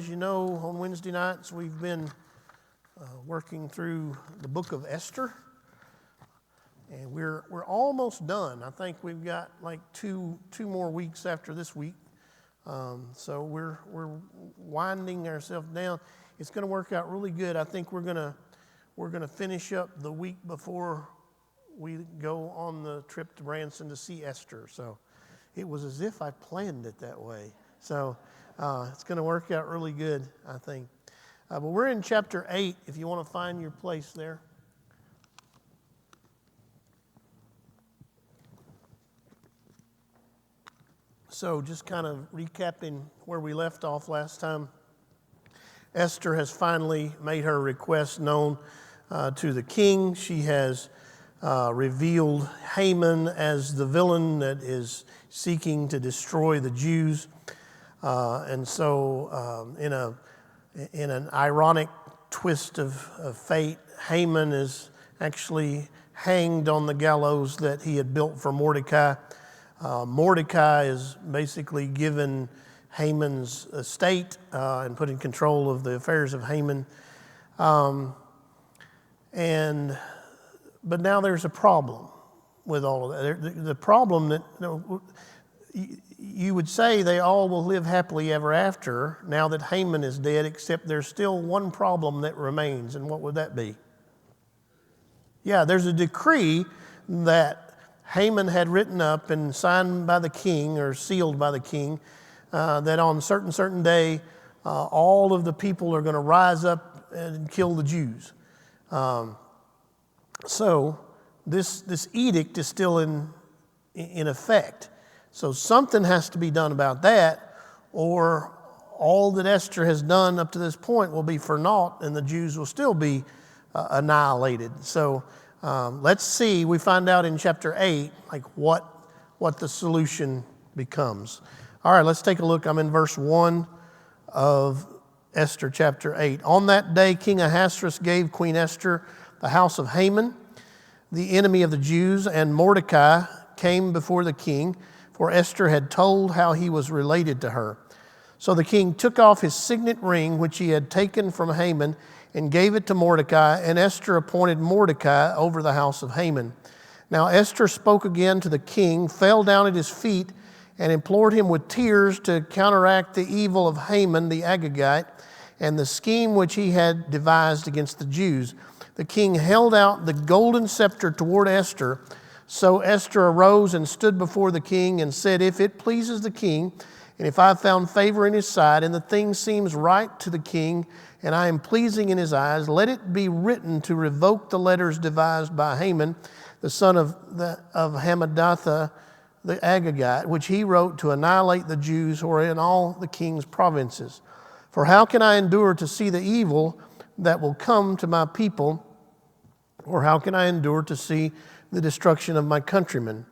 as you know, on Wednesday nights we've been working through the book of Esther, and we're almost done. I think we've got like two more weeks after this week, so we're winding ourselves down. It's going to work out really good. I think we're gonna finish up the week before we go on the trip to Branson to see Esther. So it was as if I planned it that way. So it's going to work out really good, I think. But we're in chapter 8, if you want to find your place there. So just kind of recapping where we left off last time. Esther has finally made her request known to the king. She has revealed Haman as the villain that is seeking to destroy the Jews. And so in an ironic twist of fate, Haman is actually hanged on the gallows that he had built for Mordecai. Mordecai is basically given Haman's estate and put in control of the affairs of Haman. But now there's a problem with all of that. The problem that you would say they all will live happily ever after now that Haman is dead, except there's still one problem that remains, and what would that be? Yeah, there's a decree that Haman had written up and signed by the king or sealed by the king that on certain day all of the people are going to rise up and kill the Jews. So this edict is still in effect. So something has to be done about that, or all that Esther has done up to this point will be for naught, and the Jews will still be annihilated. So let's see. We find out in chapter 8 like what the solution becomes. All right, let's take a look. I'm in verse 1 of Esther chapter 8. On that day, King Ahasuerus gave Queen Esther the house of Haman, the enemy of the Jews, and Mordecai came before the king, for Esther had told how he was related to her. So the king took off his signet ring, which he had taken from Haman, and gave it to Mordecai, and Esther appointed Mordecai over the house of Haman. Now Esther spoke again to the king, fell down at his feet, and implored him with tears to counteract the evil of Haman the Agagite and the scheme which he had devised against the Jews. The king held out the golden scepter toward Esther. So Esther arose and stood before the king and said, "If it pleases the king, and if I have found favor in his sight, and the thing seems right to the king, and I am pleasing in his eyes, let it be written to revoke the letters devised by Haman, the son of Hammedatha the Agagite, which he wrote to annihilate the Jews who are in all the king's provinces. For how can I endure to see the evil that will come to my people, or how can I endure to see the destruction of my countrymen?"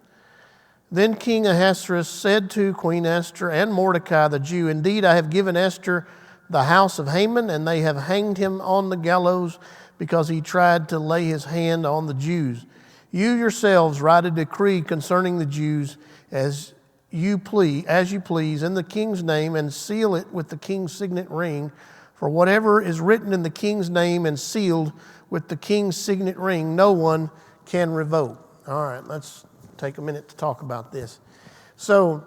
Then King Ahasuerus said to Queen Esther and Mordecai the Jew, "Indeed, I have given Esther the house of Haman, and they have hanged him on the gallows because he tried to lay his hand on the Jews. You yourselves write a decree concerning the Jews as you please in the king's name, and seal it with the king's signet ring. For whatever is written in the king's name and sealed with the king's signet ring, no one can revoke." All right, let's take a minute to talk about this. So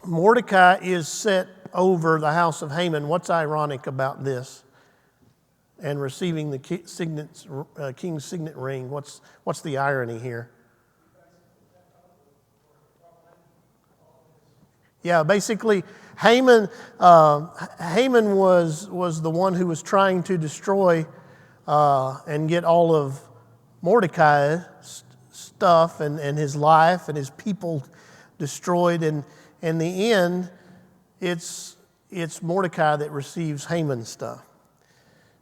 Mordecai is set over the house of Haman. What's ironic about this? And receiving the king's signet ring. What's the irony here? Yeah, basically, Haman was the one who was trying to destroy and get all of Mordecai's stuff and his life and his people destroyed. And in the end, it's Mordecai that receives Haman's stuff.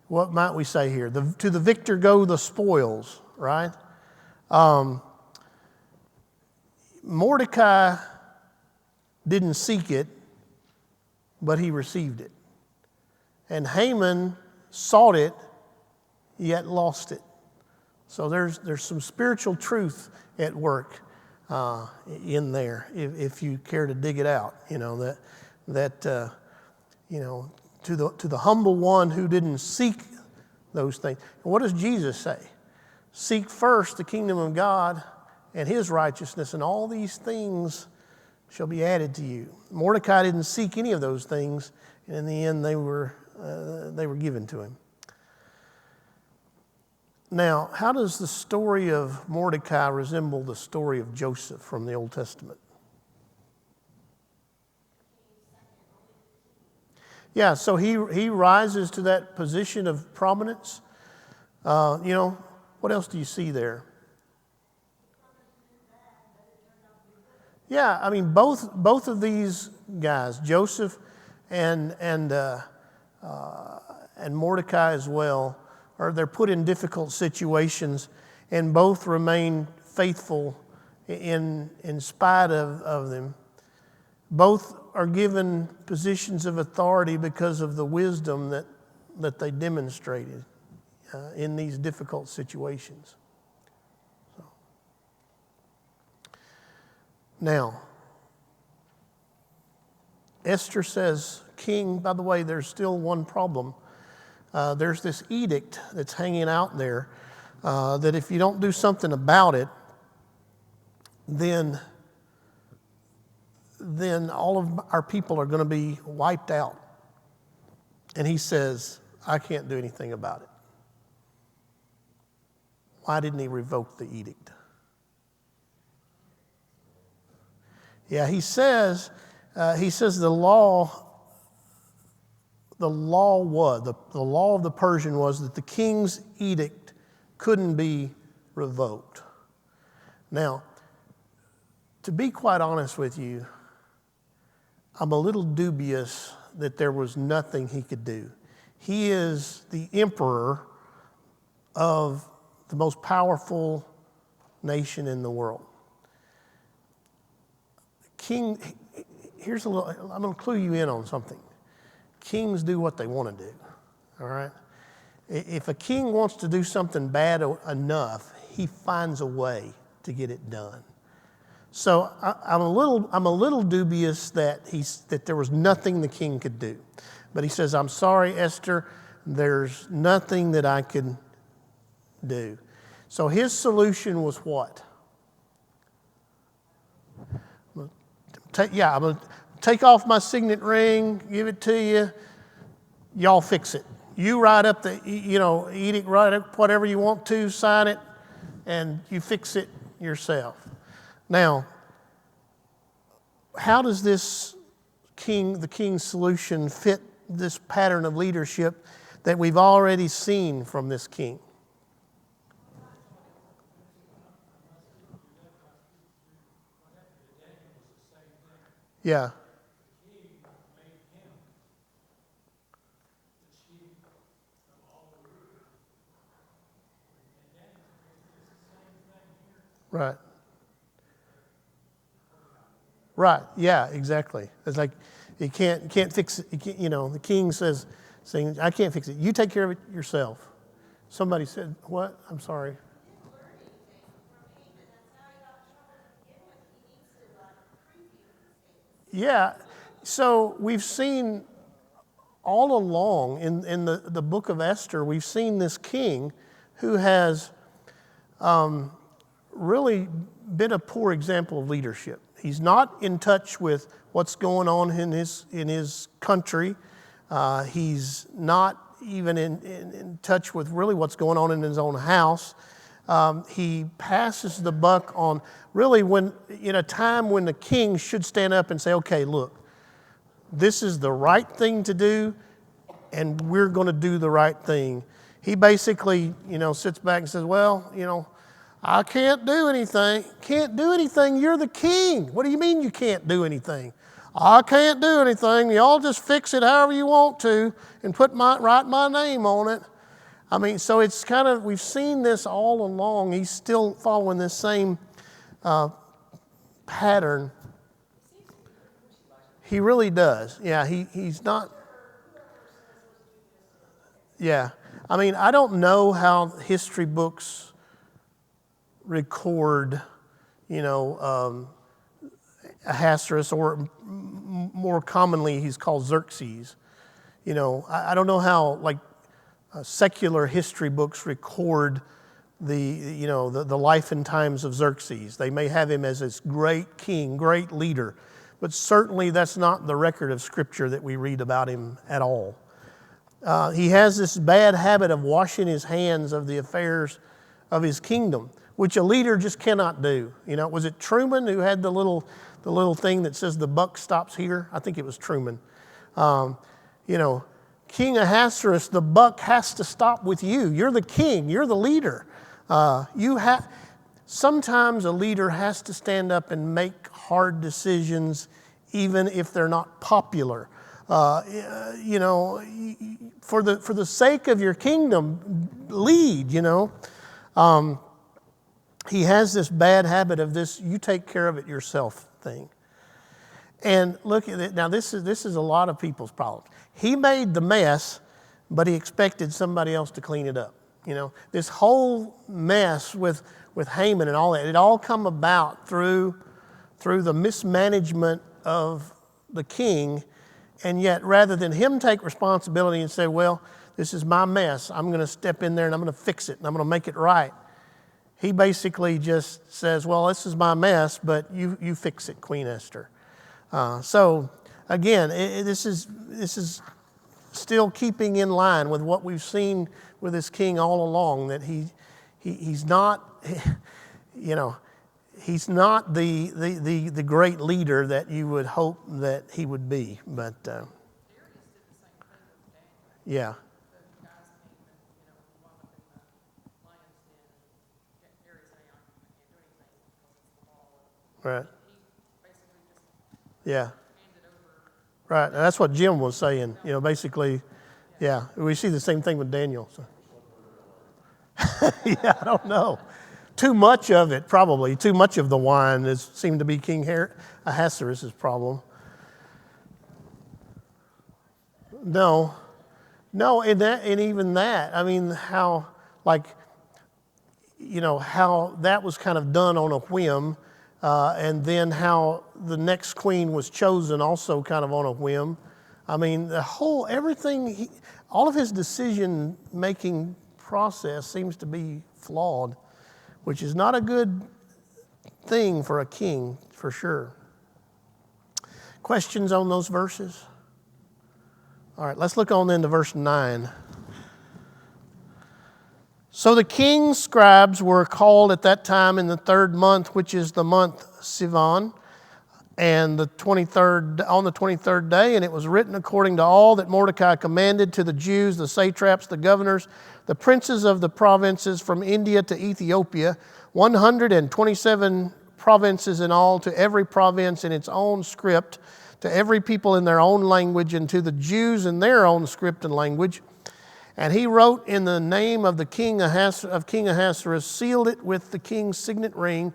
What might we say here? To the victor go the spoils, right? Mordecai didn't seek it, but he received it. And Haman sought it, yet lost it. So there's some spiritual truth at work in there, if you care to dig it out. to the humble one who didn't seek those things. And what does Jesus say? Seek first the kingdom of God and his righteousness, and all these things shall be added to you. Mordecai didn't seek any of those things, and in the end they were given to him. Now, how does the story of Mordecai resemble the story of Joseph from the Old Testament? Yeah, so he rises to that position of prominence. What else do you see there? Yeah, I mean, both of these guys, Joseph and Mordecai as well, they're put in difficult situations, and both remain faithful in spite of them. Both are given positions of authority because of the wisdom that they demonstrated in these difficult situations. So. Now, Esther says, King, by the way, there's still one problem. There's this edict that's hanging out there that if you don't do something about it, then all of our people are going to be wiped out. And he says, I can't do anything about it. Why didn't he revoke the edict? Yeah, he says the law of the Persian was that the king's edict couldn't be revoked. Now, to be quite honest with you, I'm a little dubious that there was nothing he could do. He is the emperor of the most powerful nation in the world. King, I'm going to clue you in on something. Kings do what they want to do, all right? If a king wants to do something bad enough, he finds a way to get it done. So I'm a little dubious that there was nothing the king could do. But he says, I'm sorry, Esther, there's nothing that I could do. So his solution was what? I'm going to take off my signet ring, give it to you. Y'all fix it. You write up the edict, write up whatever you want to, sign it, and you fix it yourself. Now, how does the king's solution fit this pattern of leadership that we've already seen from this king? Yeah. Right. Right. Yeah, exactly. It's like you can't fix it. The king says, I can't fix it. You take care of it yourself. Somebody said, what? I'm sorry. Yeah. So we've seen all along in the book of Esther, we've seen this king who has really been a poor example of leadership. He's not in touch with what's going on in his country. He's not even in touch with really what's going on in his own house. He passes the buck on really in a time when the king should stand up and say, okay, look, this is the right thing to do, and we're going to do the right thing. He basically, sits back and says, well, I can't do anything. Can't do anything. You're the king. What do you mean you can't do anything? I can't do anything. Y'all just fix it however you want to and write my name on it. I mean, so it's we've seen this all along. He's still following this same pattern. He really does. Yeah, he's not. Yeah. I mean, I don't know how history books record, Ahasuerus, or more commonly he's called Xerxes. I don't know how secular history books record the life and times of Xerxes. They may have him as this great king, great leader, but certainly that's not the record of Scripture that we read about him at all. He has this bad habit of washing his hands of the affairs of his kingdom, which a leader just cannot do. Was it Truman who had the little thing that says the buck stops here? I think it was Truman. King Ahasuerus, the buck has to stop with you. You're the king. You're the leader. Sometimes a leader has to stand up and make hard decisions, even if they're not popular. For the sake of your kingdom, lead. He has this bad habit of this "you take care of it yourself" thing. And look at it now. This is a lot of people's problems. He made the mess, but he expected somebody else to clean it up. This whole mess with Haman and all that, it all come about through the mismanagement of the king. And yet, rather than him take responsibility and say, well, this is my mess, I'm going to step in there and I'm going to fix it and I'm going to make it right, he basically just says, well, this is my mess, but you fix it, Queen Esther. So again, this is still keeping in line with what we've seen with this king all along, that he's not, he's not the great leader that you would hope that he would be. But yeah. Right. Yeah. Right. And that's what Jim was saying. Basically, yeah. We see the same thing with Daniel. So. Yeah, I don't know. Too much of it, probably. Too much of the wine seemed to be King Ahasuerus' problem. No, and even that. I mean, how that was kind of done on a whim. And then how the next queen was chosen also kind of on a whim. I mean, everything, all of his decision-making process seems to be flawed, which is not a good thing for a king, for sure. Questions on those verses? All right, let's look on then to verse 9. So the king's scribes were called at that time in the 3rd month, which is the month Sivan, and on the 23rd day, and it was written according to all that Mordecai commanded to the Jews, the satraps, the governors, the princes of the provinces from India to Ethiopia, 127 provinces in all, to every province in its own script, to every people in their own language, and to the Jews in their own script and language. And he wrote in the name of King Ahasuerus, sealed it with the king's signet ring,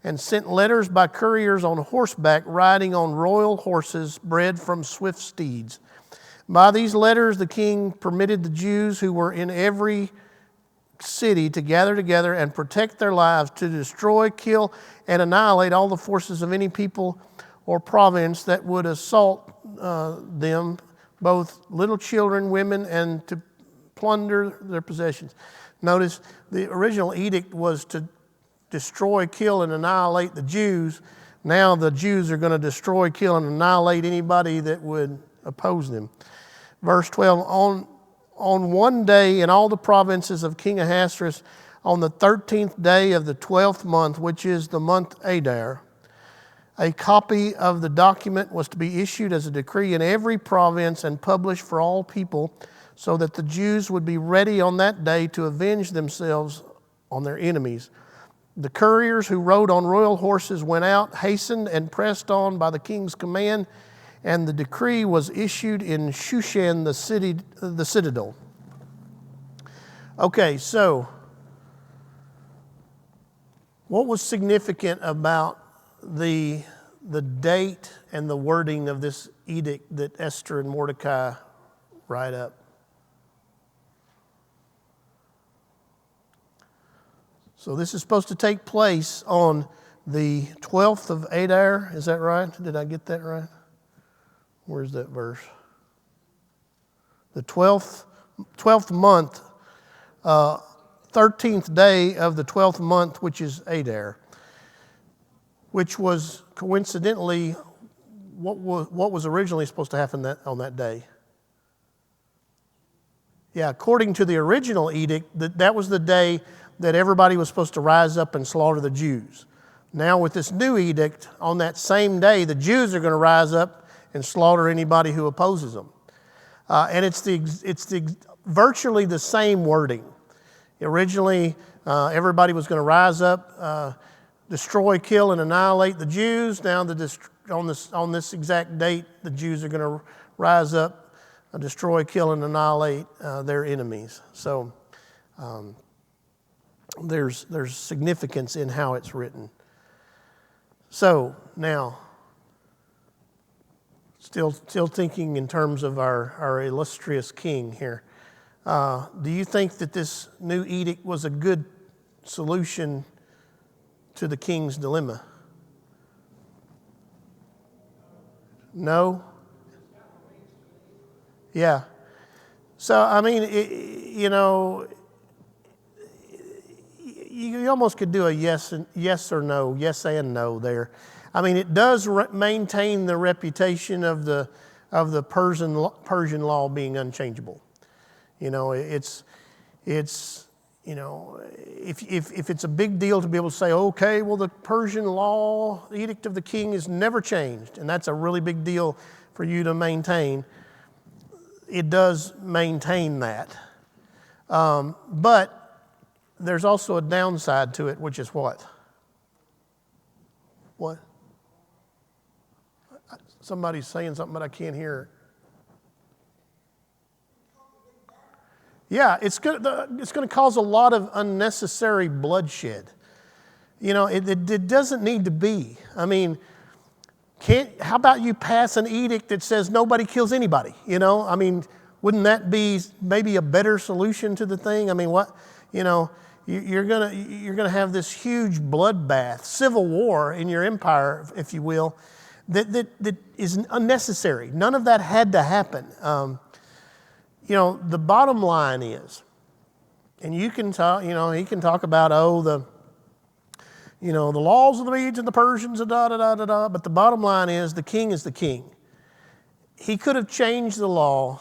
and sent letters by couriers on horseback, riding on royal horses bred from swift steeds. By these letters the king permitted the Jews who were in every city to gather together and protect their lives, to destroy, kill, and annihilate all the forces of any people or province that would assault them, both little children, women, and to plunder their possessions. Notice the original edict was to destroy, kill, and annihilate the Jews. Now the Jews are going to destroy, kill, and annihilate anybody that would oppose them. Verse 12, on one day in all the provinces of King Ahasuerus, on the 13th day of the 12th month, which is the month Adar, a copy of the document was to be issued as a decree in every province and published for all people, so that the Jews would be ready on that day to avenge themselves on their enemies. The couriers who rode on royal horses went out, hastened, and pressed on by the king's command, and the decree was issued in Shushan, the citadel. Okay, so what was significant about the date and the wording of this edict that Esther and Mordecai write up? So this is supposed to take place on the 12th of Adar. Is that right? Did I get that right? Where's that verse? the 12th month, 13th day of the 12th month, which is Adar, which was coincidentally what was originally supposed to happen on that day. Yeah, according to the original edict, that was the day that everybody was supposed to rise up and slaughter the Jews. Now with this new edict, on that same day, the Jews are going to rise up and slaughter anybody who opposes them. And it's virtually the same wording. Originally, everybody was going to rise up, destroy, kill, and annihilate the Jews. Now, on this exact date, the Jews are going to rise up, destroy, kill, and annihilate their enemies. So there's significance in how it's written. So now, still thinking in terms of our illustrious king here. Do you think that this new edict was a good solution to the king's dilemma? No? Yeah. So, I mean, you almost could do a yes or no, yes and no there. I mean, it does maintain the reputation of the Persian law being unchangeable. It's if it's a big deal to be able to say, okay, well, the Persian law, the edict of the king is never changed, and that's a really big deal for you to maintain. It does maintain that. But there's also a downside to it, which is what? What? Somebody's saying something, but I can't hear it. Yeah, it's going to cause a lot of unnecessary bloodshed. It doesn't need to be. I mean, how about you pass an edict that says nobody kills anybody? I mean, wouldn't that be maybe a better solution to the thing? I mean, you're gonna have this huge bloodbath, civil war in your empire, if you will, that is unnecessary. None of that had to happen. The bottom line is, and you can talk, he can talk about, the laws of the Medes and the Persians, and da-da-da-da-da, but the bottom line is the king is the king. He could have changed the law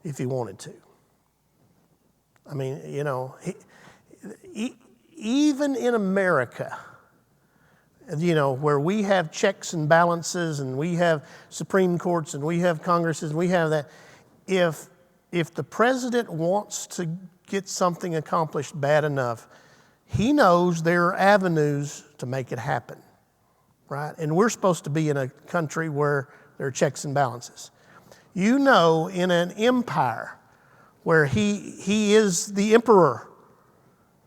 if he wanted to. I mean, even in America, where we have checks and balances and we have Supreme Courts and we have Congresses and we have that, if the president wants to get something accomplished bad enough, he knows there are avenues to make it happen, right? And we're supposed to be in a country where there are checks and balances. In an empire where he is the emperor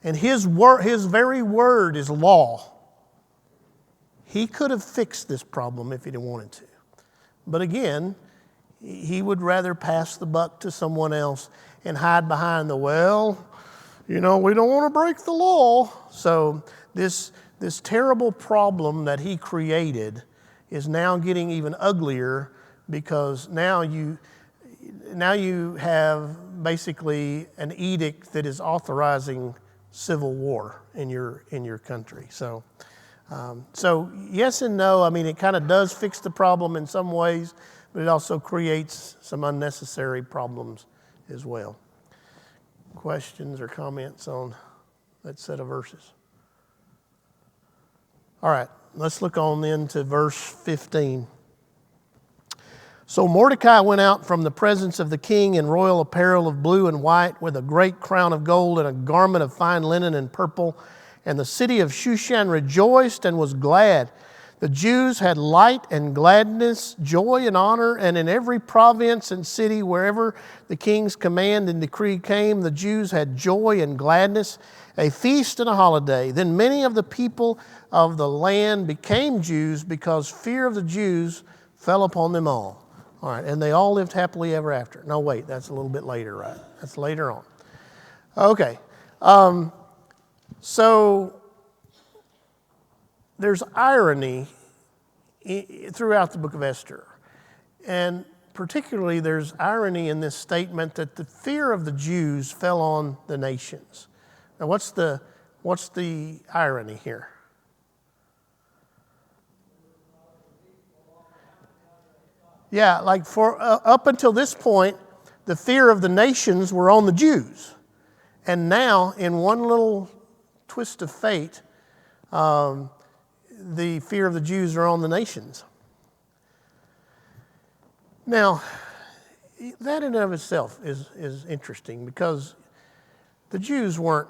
and his very word is law, he could have fixed this problem if he'd wanted to. But again, he would rather pass the buck to someone else and hide behind we don't want to break the law. So this terrible problem that he created is now getting even uglier, because now you have basically an edict that is authorizing civil war in your country. So yes and no. I mean, it kind of does fix the problem in some ways, but it also creates some unnecessary problems as well. Questions or comments on that set of verses? All right, let's look on then to verse 15. So Mordecai went out from the presence of the king in royal apparel of blue and white, with a great crown of gold and a garment of fine linen and purple. And the city of Shushan rejoiced and was glad. The Jews had light and gladness, joy and honor, and in every province and city, wherever the king's command and decree came, the Jews had joy and gladness, a feast and a holiday. Then many of the people of the land became Jews, because fear of the Jews fell upon them all. All right, and they all lived happily ever after. No, wait, that's a little bit later, right? That's later on. Okay, so there's irony throughout the book of Esther. And particularly there's irony in this statement that the fear of the Jews fell on the nations. Now what's the irony here? Yeah, like for up until this point, the fear of the nations were on the Jews. And now, in one little twist of fate, the fear of the Jews are on the nations. Now, that in and of itself is interesting because the Jews weren't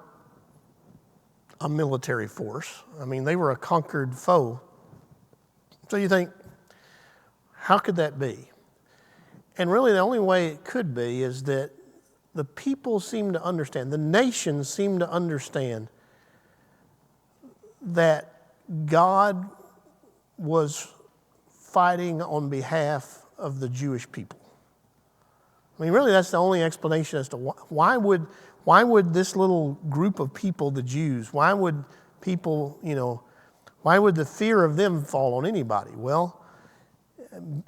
a military force. I mean, they were a conquered foe. So you think, how could that be? And really the only way it could be is that the people seem to understand, the nations seem to understand that God was fighting on behalf of the Jewish people. I mean, really that's the only explanation as to why would this little group of people, the Jews, why would people, why would the fear of them fall on anybody? Well,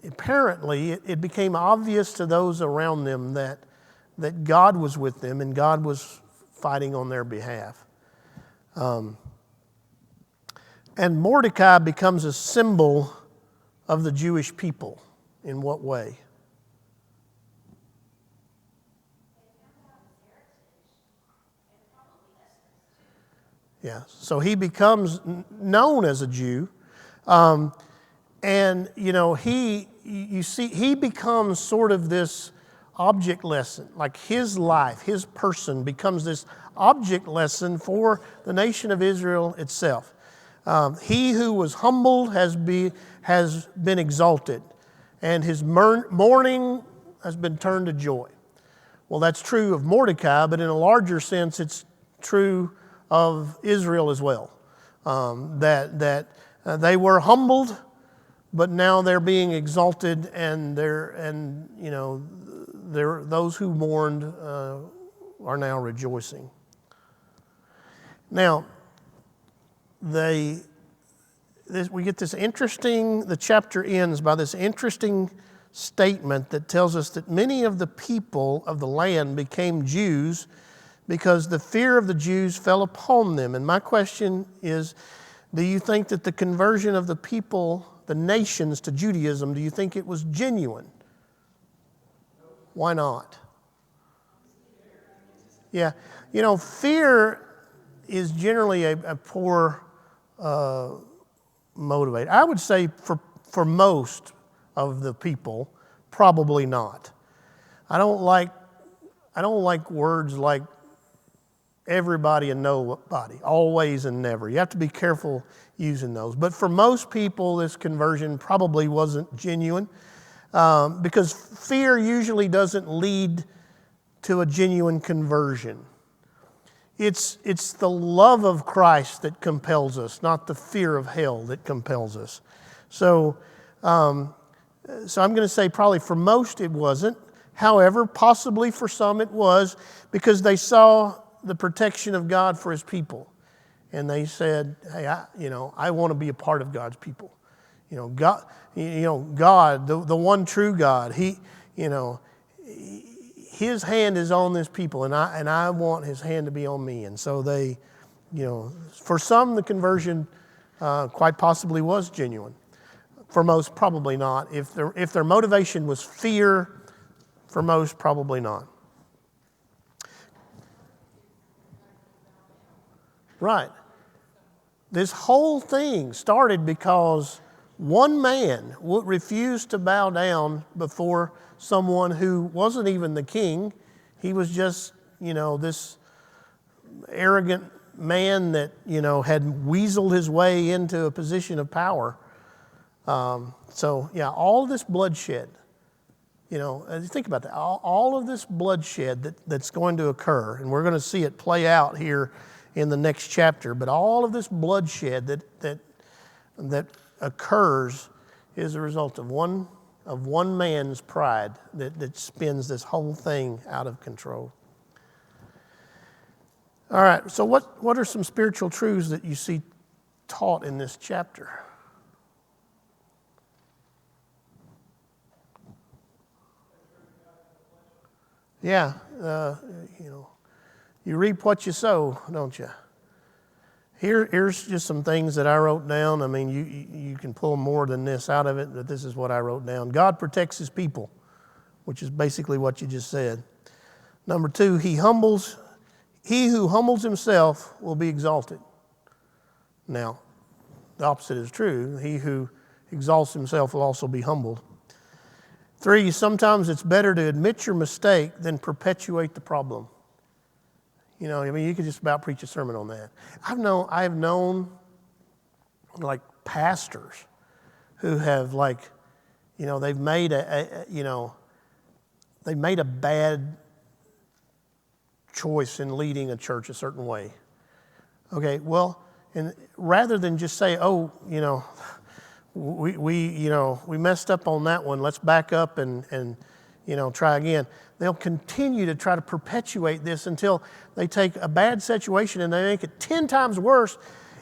apparently it became obvious to those around them that God was with them and God was fighting on their behalf. And Mordecai becomes a symbol of the Jewish people. In what way? Yeah, so he becomes known as a Jew. And, he becomes sort of this object lesson, like his life, his person becomes this object lesson for the nation of Israel itself. He who was humbled has been exalted, and his mourning has been turned to joy. Well, that's true of Mordecai, but in a larger sense, it's true of Israel as well. That they were humbled, but now they're being exalted, and those who mourned are now rejoicing. Now, we get this interesting. The chapter ends by this interesting statement that tells us that many of the people of the land became Jews because the fear of the Jews fell upon them. And my question is, do you think that the conversion of the people, the nations, to Judaism, do you think it was genuine? Why not? Yeah, fear is generally a poor motivator. I would say for most of the people, probably not. I don't like words like everybody and nobody, always and never. You have to be careful using those. But for most people, this conversion probably wasn't genuine because fear usually doesn't lead to a genuine conversion. It's the love of Christ that compels us, not the fear of hell that compels us. So I'm going to say probably for most it wasn't. However, possibly for some it was because they saw the protection of God for His people, and they said, "Hey, I want to be a part of God's people." God, the one true God. His hand is on this people, and I want His hand to be on me. And so they, for some, the conversion quite possibly was genuine. For most, probably not. If their motivation was fear, for most, probably not. Right. This whole thing started because one man refused to bow down before someone who wasn't even the king. He was just, this arrogant man that, had weaseled his way into a position of power. All this bloodshed, think about that. All of this bloodshed that's going to occur, and we're going to see it play out here in the next chapter, but all of this bloodshed that occurs is a result of one man's pride that spins this whole thing out of control. All right, so what are some spiritual truths that you see taught in this chapter? Yeah, you reap what you sow, don't you? Here's just some things that I wrote down. I mean, you can pull more than this out of it, but this is what I wrote down. God protects his people, which is basically what you just said. Number 2, he who humbles himself will be exalted. Now, the opposite is true. He who exalts himself will also be humbled. 3, sometimes it's better to admit your mistake than perpetuate the problem. You could just about preach a sermon on that. I've known like pastors who have they've made they made a bad choice in leading a church a certain way. Okay, well, and rather than just say, we messed up on that one, let's back up and try again. They'll continue to try to perpetuate this until they take a bad situation and they make it 10 times worse.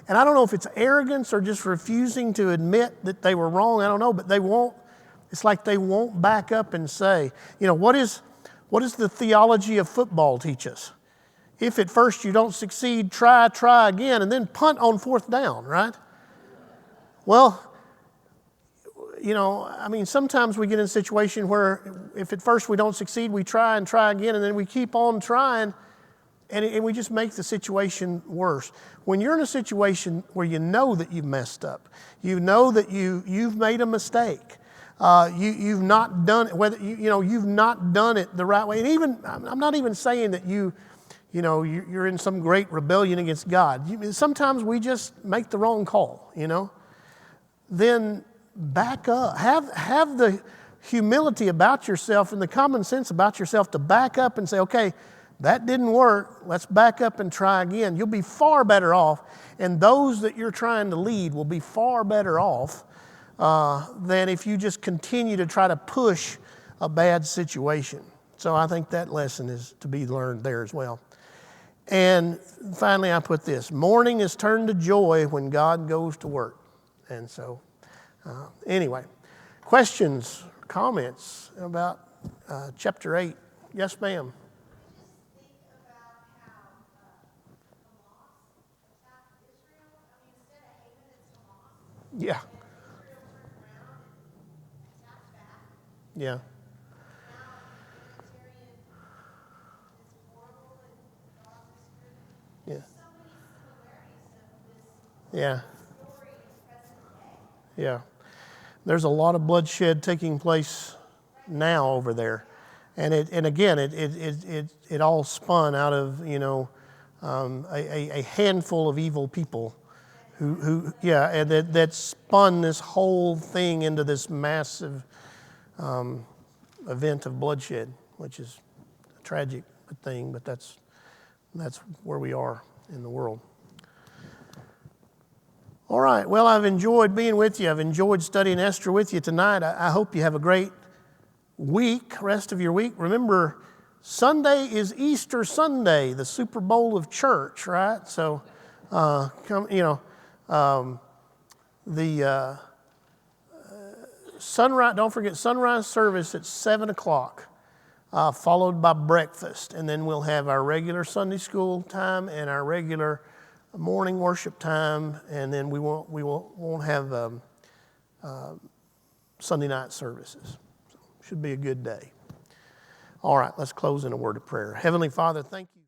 And I don't know if it's arrogance or just refusing to admit that they were wrong. I don't know, but it's like they won't back up and say, what does the theology of football teach us? If at first you don't succeed, try again, and then punt on 4th down, right? Well, sometimes we get in a situation where if at first we don't succeed, we try again, and then we keep on trying, and we just make the situation worse. When you're in a situation where you know that you've messed up, you know that you've made a mistake, you've not done it, you've not done it the right way, and even I'm not even saying that you're in some great rebellion against God. Sometimes we just make the wrong call, Then back up. Have the humility about yourself and the common sense about yourself to back up and say, okay, that didn't work. Let's back up and try again. You'll be far better off, and those that you're trying to lead will be far better off than if you just continue to try to push a bad situation. So I think that lesson is to be learned there as well. And finally, I put this: mourning is turned to joy when God goes to work. And so, anyway, questions, comments about chapter 8? Yes, ma'am. Yeah. Yeah. Yeah. Yeah. Yeah. There's a lot of bloodshed taking place now over there. And it all spun out of, a handful of evil people who and that spun this whole thing into this massive event of bloodshed, which is a tragic thing, but that's where we are in the world. All right, well, I've enjoyed being with you. I've enjoyed studying Esther with you tonight. I hope you have a great rest of your week. Remember, Sunday is Easter Sunday, the Super Bowl of church, right? So, the sunrise, don't forget, sunrise service at 7 o'clock, followed by breakfast. And then we'll have our regular Sunday school time and our regular morning worship time, and then we won't have Sunday night services. So should be a good day. All right, let's close in a word of prayer. Heavenly Father, thank you.